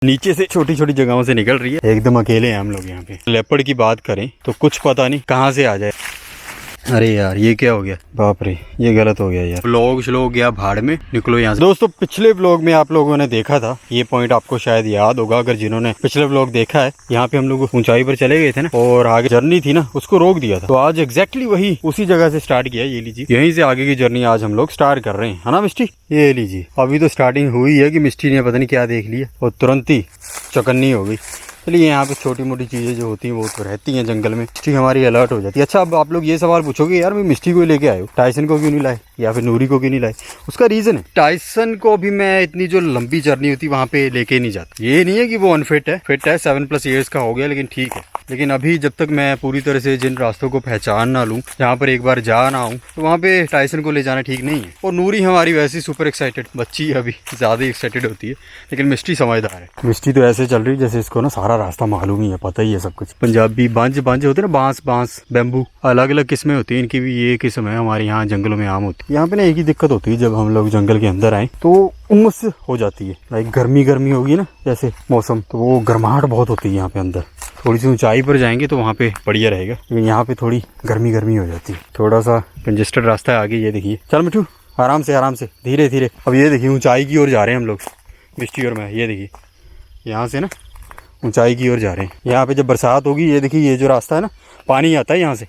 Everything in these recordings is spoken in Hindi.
नीचे से छोटी छोटी जगहों से निकल रही है। एकदम अकेले हैं हम लोग यहाँ पे। लेपर्ड की बात करें तो कुछ पता नहीं कहाँ से आ जाए। अरे यार ये क्या हो गया, बाप रे ये गलत हो गया यार। व्लॉग श्लोग गया भाड़ में, निकलो यहाँ से। दोस्तों पिछले व्लॉग में आप लोगों ने देखा था, ये पॉइंट आपको शायद याद होगा अगर जिन्होंने पिछले व्लॉग देखा है। यहाँ पे हम लोग ऊंचाई पर चले गए थे ना, और आगे जर्नी थी ना उसको रोक दिया था। तो आज एग्जैक्टली वही उसी जगह से स्टार्ट किया। ये लीजिए यहीं से आगे की जर्नी आज हम लोग स्टार्ट कर रहे हैं, है ना मिस्टी। ये लीजिए अभी तो स्टार्टिंग हुई है कि मिस्टी ने पता नहीं क्या देख लिया और तुरंत ही चौकन्नी हो गई। चलिए यहाँ पे छोटी मोटी चीज़ें जो होती हैं वो तो रहती हैं जंगल में। मिस्टी हमारी अलर्ट हो जाती है। अच्छा अब आप लोग ये सवाल पूछोगे यार मैं मिस्टी को लेके आया हूँ, टाइसन को क्यों नहीं लाए या फिर नूरी को क्यों नहीं लाए। उसका रीज़न है, टाइसन को भी मैं इतनी जो लंबी जर्नी होती वहाँ पे लेके नहीं जाता। ये नहीं है कि वो अनफिट है, फिट है, 7+ ईयर्स का हो गया, लेकिन ठीक है। लेकिन अभी जब तक मैं पूरी तरह से जिन रास्तों को पहचान ना लूँ, जहाँ पर एक बार जा ना हूँ, तो वहाँ पे टाइसन को ले जाना ठीक नहीं है। और नूरी हमारी वैसे सुपर एक्साइटेड बच्ची है, अभी ज़्यादा एक्साइटेड होती है, लेकिन मिस्टी समझदार है। मिस्टी तो ऐसे चल रही है जैसे इसको ना सारा रास्ता मालूम ही है, पता ही है सब कुछ। पंजाबी बांझ होते हैं ना, बांस बैम्बू, अलग अलग किस्में होती हैं इनकी भी। ये किस्म है हमारे यहाँ जंगलों में आम होती है। यहाँ पे ना एक ही दिक्कत होती है, जब हम लोग जंगल के अंदर आए तो उमस हो जाती है। लाइक गर्मी होगी ना जैसे मौसम, तो वो गर्माहट बहुत होती है यहाँ पे अंदर। थोड़ी सी ऊंचाई पर जाएंगे तो वहाँ पे बढ़िया रहेगा, लेकिन यहाँ पे थोड़ी गर्मी हो जाती है। थोड़ा सा कंजेस्टेड रास्ता है आगे, ये देखिए। चल मिठू आराम से धीरे धीरे। अब ये देखिए ऊंचाई की ओर जा रहे हैं हम लोग, मिस्टी और मैं। ये देखिए यहाँ से ना ऊंचाई की ओर जा रहे हैं। यहाँ पे जब बरसात होगी, ये देखिए ये जो रास्ता है ना, पानी आता है यहाँ से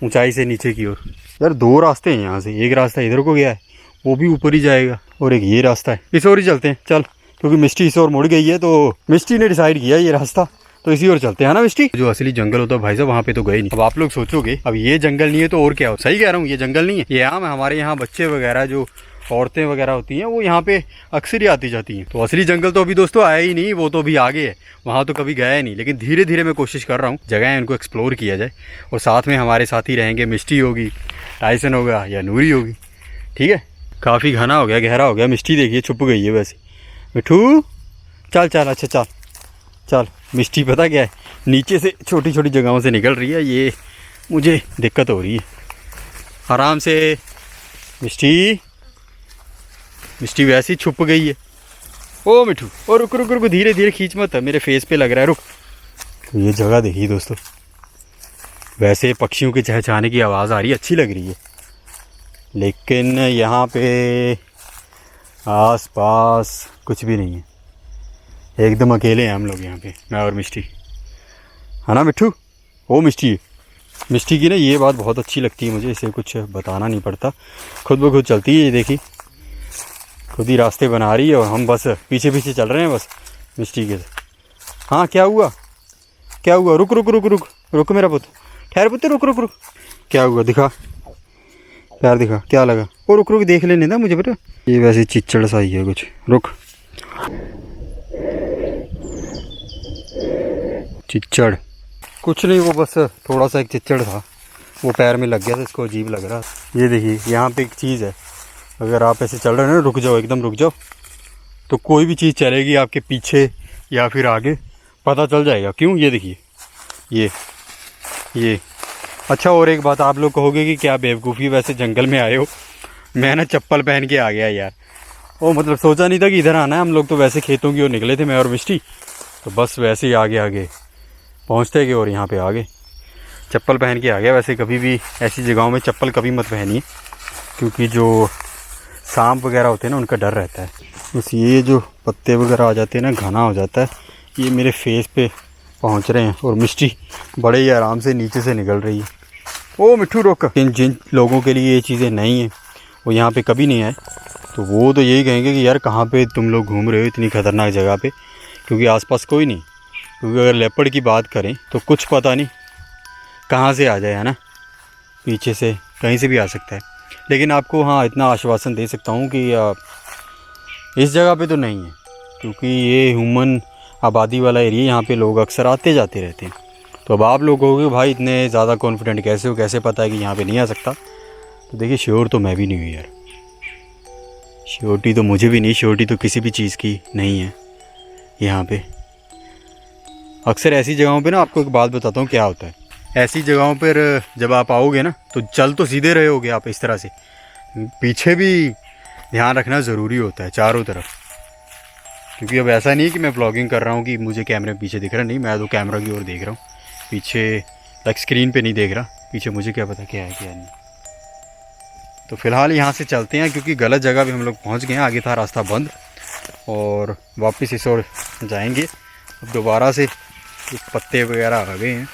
ऊंचाई से नीचे की ओर। यार 2 रास्ते हैं यहाँ से, एक रास्ता इधर को गया है, वो भी ऊपर ही जाएगा, और एक ये रास्ता है। इस ओर ही चलते हैं चल, क्योंकि मिस्टी इस ओर मुड़ गई है, तो मिस्टी ने डिसाइड किया ये रास्ता, तो इसी ओर चलते हैं ना मिस्टी। जो असली जंगल होता है भाई साहब वहाँ पे तो गए नहीं। अब आप लोग सोचोगे अब ये जंगल नहीं है तो और क्या हो। सही कह रहा हूँ, ये जंगल नहीं है, ये आम है। हमारे यहाँ बच्चे वगैरह जो औरतें वगैरह होती हैं वो यहाँ पे अक्सर ही आती जाती हैं। तो असली जंगल तो अभी दोस्तों आया ही नहीं, वो तो अभी आगे है, वहाँ तो कभी गया ही नहीं। लेकिन धीरे धीरे मैं कोशिश कर रहा हूँ जगह इनको एक्सप्लोर किया जाए, और साथ में हमारे साथी रहेंगे। मिस्टी होगी, टाइसन होगा या नूरी होगी, ठीक है। काफ़ी घना हो गया, गहरा हो गया। मिस्टी देखिए छुप गई है वैसे। मिठू चल अच्छा चल। मिस्टी पता क्या है, नीचे से छोटी छोटी जगहों से निकल रही है, ये मुझे दिक्कत हो रही है। आराम से मिस्टी वैसे ही छुप गई है। ओ मिठू, ओ रुक धीरे धीरे खींच मत, मेरे फेस पे लग रहा है, रुक। तो ये जगह देखिए दोस्तों, वैसे पक्षियों के चहचहाने की आवाज़ आ रही है, अच्छी लग रही है, लेकिन यहाँ पे आस पास कुछ भी नहीं है। एकदम अकेले हैं हम लोग यहाँ पे, मैं और मिस्टी, है ना मिठू। ओ मिस्टी की ना ये बात बहुत अच्छी लगती है मुझे, इसे कुछ बताना नहीं पड़ता, खुद ब खुद चलती है। ये देखिए खुद ही रास्ते बना रही है, और हम बस पीछे चल रहे हैं बस मिस्टी के। हाँ क्या हुआ रुक मेरा पुत्र, ठहर पुत्र, रुक। क्या हुआ, दिखा पैर दिखा, क्या लगा। ओ रुक देख लेने ना मुझे बेटा। ये वैसे चिच्चड़ सा ही है कुछ, रुक। चिच्चड़ कुछ नहीं, वो बस थोड़ा सा एक चिच्चड़ था, वो पैर में लग गया था, इसको अजीब लग रहा। ये देखिए यहाँ पे एक चीज़ है, अगर आप ऐसे चल रहे हैं ना, रुक जाओ, एकदम रुक जाओ, तो कोई भी चीज़ चलेगी आपके पीछे या फिर आगे, पता चल जाएगा। क्यों, ये देखिए ये। अच्छा और एक बात, आप लोग कहोगे कि क्या बेवकूफ़ी, वैसे जंगल में आए हो, मैं ना चप्पल पहन के आ गया यार। ओ मतलब सोचा नहीं था कि इधर आना है, हम लोग तो वैसे खेतों की ओर निकले थे मैं और मिस्टी, तो बस वैसे ही आगे पहुँचते गए और यहाँ पे आगे चप्पल पहन के आ गया। वैसे कभी भी ऐसी जगहों में चप्पल कभी मत पहनिए, क्योंकि जो सांप वगैरह होते हैं ना उनका डर रहता है। बस ये जो पत्ते वगैरह आ जाते हैं ना, घना हो जाता है, ये मेरे फेस पे पहुंच रहे हैं, और मिस्टी बड़े ही आराम से नीचे से निकल रही है। ओ मिठू रोक। जिन लोगों के लिए ये चीज़ें नहीं हैं, वो यहाँ पे कभी नहीं आए, तो वो तो यही कहेंगे कि यार कहाँ पे तुम लोग घूम रहे हो इतनी ख़तरनाक जगह पे, क्योंकि आसपास कोई नहीं। क्योंकि अगर लेपर्ड की बात करें तो कुछ पता नहीं कहाँ से आ जाए, है ना, पीछे से कहीं से भी आ सकता है। लेकिन आपको हाँ इतना आश्वासन दे सकता हूँ कि इस जगह पे तो नहीं है, क्योंकि ये ह्यूमन आबादी वाला एरिया, यहाँ पे लोग अक्सर आते जाते रहते हैं। तो अब आप लोग कहोगे भाई इतने ज़्यादा कॉन्फिडेंट कैसे हो, कैसे पता है कि यहाँ पे नहीं आ सकता। तो देखिए श्योर तो मैं भी नहीं हूँ यार, श्योरिटी तो मुझे भी नहीं, श्योरिटी तो किसी भी चीज़ की नहीं है यहाँ पे। अक्सर ऐसी जगहों पे ना, आपको एक बात बताता हूँ क्या होता है, ऐसी जगहों पर जब आप आओगे ना, तो चल तो सीधे रहे होगे आप इस तरह से, पीछे भी ध्यान रखना ज़रूरी होता है चारों तरफ, क्योंकि अब ऐसा नहीं है कि मैं ब्लॉगिंग कर रहा हूँ कि मुझे कैमरे पीछे दिख रहा, नहीं, मैं तो कैमरा की ओर देख रहा हूँ, पीछे लाइक स्क्रीन पे नहीं देख रहा, पीछे मुझे क्या पता क्या है क्या नहीं। तो फ़िलहाल यहाँ से चलते हैं क्योंकि गलत जगह भी हम लोग पहुँच गए हैं, आगे था रास्ता बंद और वापस इस ओर जाएंगे। अब दोबारा से कुछ पत्ते वगैरह आ गए हैं।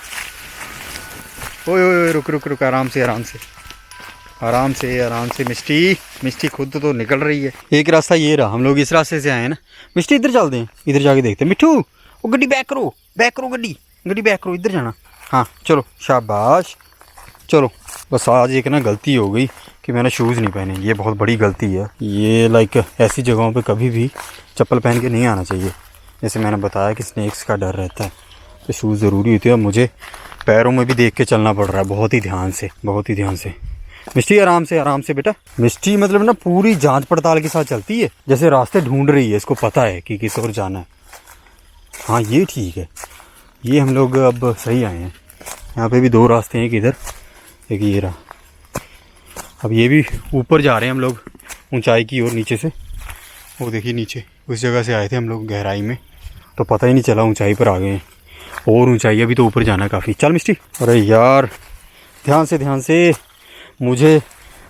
ओए ओए रुक रुक रुक, आराम से आराम से आराम से आराम से। मिष्टी खुद तो निकल रही है। एक रास्ता ये रहा, हम लोग इस रास्ते से आए हैं ना। मिष्टी इधर चलते हैं, इधर जाके देखते हैं। मिट्ठू वो गड्डी बैक करो गड्डी बैक करो, इधर जाना। हाँ चलो शाबाश चलो। बस आज एक ना गलती हो गई कि मैंने शूज़ नहीं पहने, ये बहुत बड़ी गलती है। ये लाइक ऐसी जगहों पे कभी भी चप्पल पहन के नहीं आना चाहिए। जैसे मैंने बताया कि स्नेक्स का डर रहता है, तो शूज़ ज़रूरी होती है। मुझे पैरों में भी देख के चलना पड़ रहा है, बहुत ही ध्यान से। मिष्टी आराम से बेटा। मिष्टी मतलब ना पूरी जांच पड़ताल के साथ चलती है, जैसे रास्ते ढूंढ रही है, इसको पता है कि किस ओर जाना है। हाँ ये ठीक है, ये हम लोग अब सही आए हैं। यहाँ पे भी दो रास्ते हैं, एक इधर एक ये रहा। अब ये भी ऊपर जा रहे हैं हम लोग ऊंचाई की ओर, नीचे से। वो देखिए नीचे उस जगह से आए थे हम लोग गहराई में, तो पता ही नहीं चला ऊंचाई पर आ गए हैं। और ऊंचाई अभी तो ऊपर जाना है काफ़ी। चल मिष्टी। अरे यार ध्यान से मुझे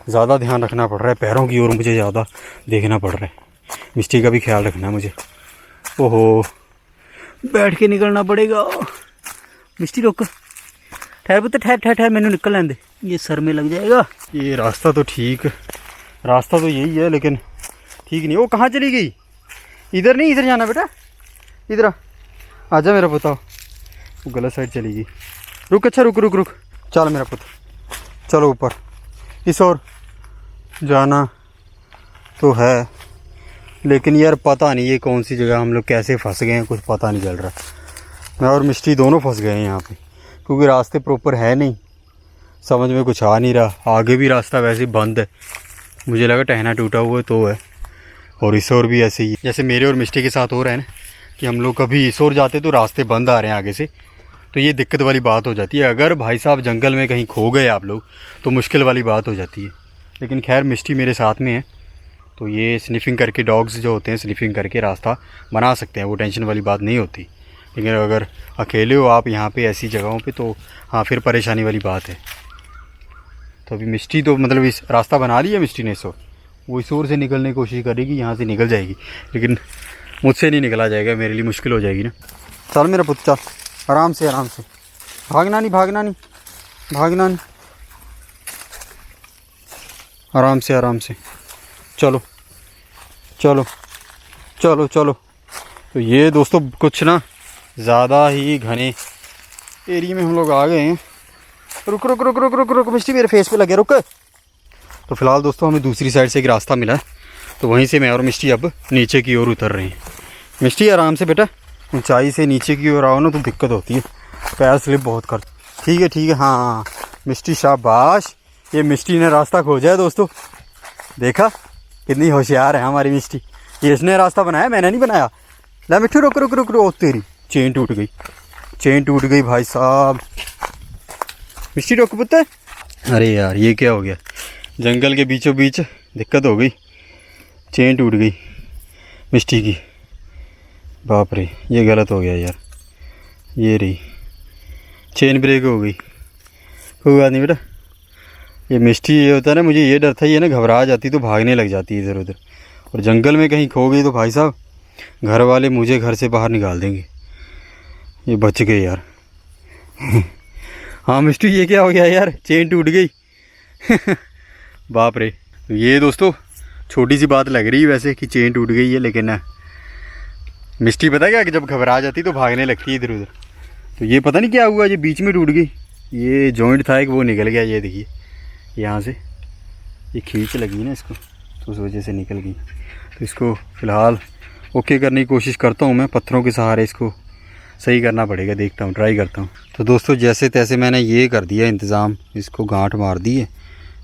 ज़्यादा ध्यान रखना पड़ रहा है, पैरों की ओर मुझे ज़्यादा देखना पड़ रहा है। मिष्टी का भी ख्याल रखना है मुझे। ओहो बैठ के निकलना पड़ेगा। मिष्टी रुक, ठहर पुत्र ठहर, मैंने निकल लेने दे, ये सर में लग जाएगा। ये रास्ता तो यही है लेकिन ठीक नहीं। वो कहाँ चली गई? इधर नहीं, इधर जाना बेटा, इधर आजा मेरा पुत्र। वो गलत साइड चली गई। रुक अच्छा रुक। चल मेरा पुत्र चलो ऊपर, इस ओर जाना तो है, लेकिन यार पता नहीं ये कौन सी जगह हम लोग कैसे फंस गए हैं, कुछ पता नहीं चल रहा। मैं और मिष्टी दोनों फंस गए हैं यहाँ पे, क्योंकि रास्ते प्रॉपर है नहीं, समझ में कुछ आ नहीं रहा। आगे भी रास्ता वैसे बंद है, मुझे लगा टहना टूटा हुआ तो है। और इस ओर भी ऐसे ही, जैसे मेरे और मिष्टी के साथ हो रहा है ना, कि हम लोग कभी इस ओर जाते तो रास्ते बंद आ रहे हैं आगे से, तो ये दिक्कत वाली बात हो जाती है। अगर भाई साहब जंगल में कहीं खो गए आप लोग तो मुश्किल वाली बात हो जाती है। लेकिन खैर मिष्टी मेरे साथ में है, तो ये स्निफिंग करके, डॉग्स जो होते हैं स्निफिंग करके रास्ता बना सकते हैं, वो टेंशन वाली बात नहीं होती। लेकिन अगर अकेले हो आप यहाँ पे ऐसी जगहों पे, तो हाँ फिर परेशानी वाली बात है। तो अभी मिष्टी तो मतलब इस रास्ता बना लिया मिष्टी ने, इस ओर वो इस ओर से निकलने की कोशिश करेगी, यहाँ से निकल जाएगी, लेकिन मुझसे नहीं निकला जाएगा, मेरे लिए मुश्किल हो जाएगी ना। चल मेरा पुत्र चल, आराम से भागना नहीं, आराम से चलो। तो ये दोस्तों कुछ ना ज़्यादा ही घने एरिया में हम लोग आ गए हैं। रुक मिष्टी मेरे फेस पे लगे, रुक। तो फिलहाल दोस्तों हमें दूसरी साइड से एक रास्ता मिला, तो वहीं से मैं और मिष्टी अब नीचे की ओर उतर रहे हैं। मिष्टी आराम से बेटा, ऊंचाई से नीचे की ओर आओ ना तो दिक्कत होती है, पैर स्लिप बहुत कर। ठीक है हाँ मिष्टी शाबाश। ये मिष्टी ने रास्ता खोजा है दोस्तों, देखा कितनी होशियार है हमारी मिष्टी। ये इसने रास्ता बनाया, मैंने नहीं बनाया। ला मिट्टू रुक ओ तेरी चेन टूट गई भाई साहब। मिष्टी रुक पुत्र। अरे यार ये क्या हो गया, जंगल के बीचों बीच दिक्कत हो गई, चेन टूट गई मिष्टी की। बाप रे ये गलत हो गया यार, ये रही चेन ब्रेक हो गई। कोई बात नहीं बेटा, ये मिष्टी ये होता है ना, मुझे ये डर था ये ना घबरा जाती तो भागने लग जाती है इधर उधर, और जंगल में कहीं खो गई तो भाई साहब घर वाले मुझे घर से बाहर निकाल देंगे। ये बच गए यार। हाँ मिष्टी ये क्या हो गया यार, चेन टूट गई। बाप रे। तो ये दोस्तों छोटी सी बात लग रही है वैसे कि चेन टूट गई है, लेकिन मिष्टी पता क्या कि जब घबरा जाती तो भागने लगती है इधर उधर। तो ये पता नहीं क्या हुआ, ये बीच में टूट गई। ये जॉइंट था एक, वो निकल गया, ये देखिए यहाँ से ये खींच लगी ना इसको, तो उस वजह से निकल गई। तो इसको फ़िलहाल ओके करने की कोशिश करता हूँ मैं, पत्थरों के सहारे इसको सही करना पड़ेगा, देखता हूँ ट्राई करता हूँ। तो दोस्तों जैसे तैसे मैंने ये कर दिया इंतज़ाम, इसको गांठ मार दी है,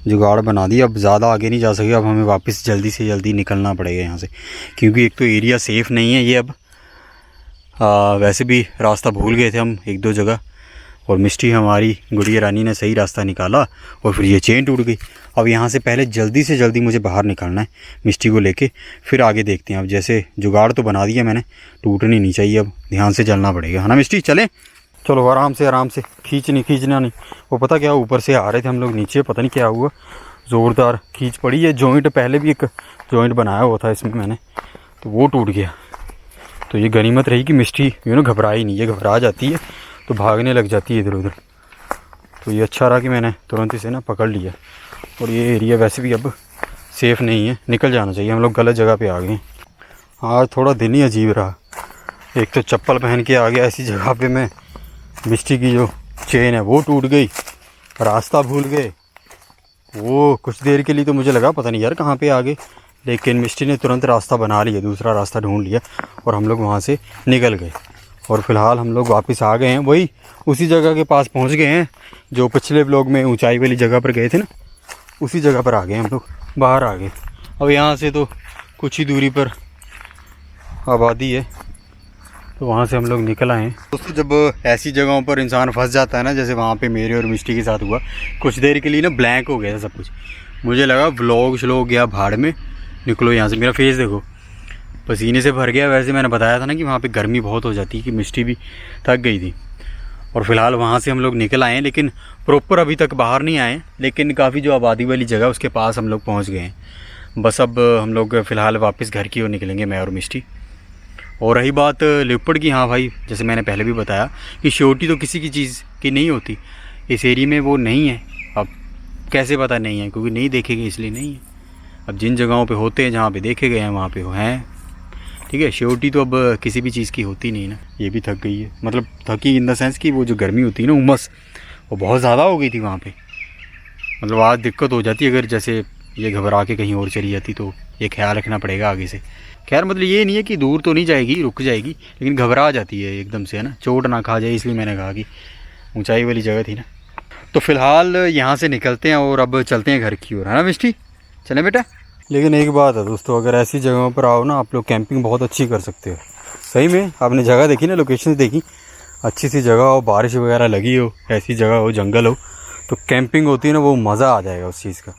जुगाड़ बना दिया। अब ज़्यादा आगे नहीं जा सके, अब हमें वापस जल्दी से जल्दी निकलना पड़ेगा यहाँ से, क्योंकि एक तो एरिया सेफ़ नहीं है ये। अब वैसे भी रास्ता भूल गए थे हम एक दो जगह, और मिष्टी हमारी गुड़िया रानी ने सही रास्ता निकाला और फिर ये चेन टूट गई। अब यहाँ से पहले जल्दी से जल्दी मुझे बाहर निकलना है मिष्टी को लेके, फिर आगे देखते हैं। अब जैसे जुगाड़ तो बना दिया मैंने, टूटनी नहीं चाहिए, अब ध्यान से चलना पड़ेगा, है ना मिष्टी? चलें, चलो आराम से खींचना नहीं। वो पता क्या, ऊपर से आ रहे थे हम लोग नीचे, पता नहीं क्या हुआ, ज़ोरदार खींच पड़ी है। जॉइंट पहले भी एक जॉइंट बनाया हुआ था इसमें मैंने, तो वो टूट गया। तो ये गनीमत रही कि मिष्टी घबराई नहीं, ये घबरा जाती है तो भागने लग जाती है इधर उधर। तो ये अच्छा रहा कि मैंने तुरंत इसे ना पकड़ लिया। और ये एरिया वैसे भी अब सेफ़ नहीं है, निकल जाना चाहिए, हम लोग गलत जगह पे आ गए। आज थोड़ा दिन ही अजीब रहा। एक तो चप्पल पहन के आ गया ऐसी जगह पे मैं, मिष्टी की जो चेन है वो टूट गई, रास्ता भूल गए। वो कुछ देर के लिए तो मुझे लगा पता नहीं यार कहाँ पे आ गए, लेकिन मिष्टी ने तुरंत रास्ता बना लिया, दूसरा रास्ता ढूंढ लिया और हम लोग वहाँ से निकल गए। और फ़िलहाल हम लोग वापस आ गए हैं, वही उसी जगह के पास पहुँच गए हैं जो पिछले व्लॉग में ऊंचाई वाली जगह पर गए थे ना, उसी जगह पर आ गए हम लोग, बाहर आ गए। अब यहाँ से तो कुछ ही दूरी पर आबादी है, तो वहाँ से हम लोग निकल आए हैं। दोस्तों जब ऐसी जगहों पर इंसान फंस जाता है ना, जैसे वहाँ पे मेरे और मिष्टी के साथ हुआ, कुछ देर के लिए ना ब्लैंक हो गया था सब कुछ। मुझे लगा व्लॉग श्लॉग गया भाड़ में, निकलो यहाँ से। मेरा फेस देखो पसीने से भर गया। वैसे मैंने बताया था ना कि वहाँ पे गर्मी बहुत हो जाती है, कि मिष्टी भी थक गई थी। और फ़िलहाल वहाँ से हम लोग निकल आए हैं, लेकिन प्रॉपर अभी तक बाहर नहीं आए, लेकिन काफ़ी जो आबादी वाली जगह उसके पास हम लोग पहुँच गए हैं। बस अब हम लोग फ़िलहाल वापस घर की ओर निकलेंगे, मैं और मिष्टी। और रही बात लेपर्ड की, हाँ भाई जैसे मैंने पहले भी बताया कि श्योरिटी तो किसी की चीज़ की नहीं होती। इस एरिया में वो नहीं है। अब कैसे पता नहीं है, क्योंकि नहीं देखे गए इसलिए नहीं है। अब जिन जगहों पे होते हैं, जहाँ पे देखे गए हैं, वहाँ पे वो हैं, ठीक है। श्योरिटी तो अब किसी भी चीज़ की होती नहीं ना। ये भी थक गई है, मतलब थकी इन द सेंस कि वो जो गर्मी होती है ना, उमस, वो बहुत ज़्यादा हो गई थी वहाँ पे। मतलब आज दिक्कत हो जाती, अगर जैसे ये घबरा के कहीं और चली जाती तो ये ख्याल रखना पड़ेगा आगे से। खैर मतलब ये नहीं है कि दूर तो नहीं जाएगी, रुक जाएगी, लेकिन घबरा जाती है एकदम से, है ना, चोट ना खा जाए, इसलिए मैंने कहा कि ऊंचाई वाली जगह थी ना। तो फ़िलहाल यहाँ से निकलते हैं और अब चलते हैं घर की ओर, है ना मिष्टी? चलें बेटा। लेकिन एक बात है दोस्तों, अगर ऐसी जगहों पर आओ ना, आप लोग कैंपिंग बहुत अच्छी कर सकते हो। सही में आपने जगह देखी ना, लोकेशन देखी, अच्छी सी जगह हो, बारिश वगैरह लगी हो, ऐसी जगह हो, जंगल हो, तो कैंपिंग होती है ना, वो मज़ा आ जाएगा उस चीज़ का।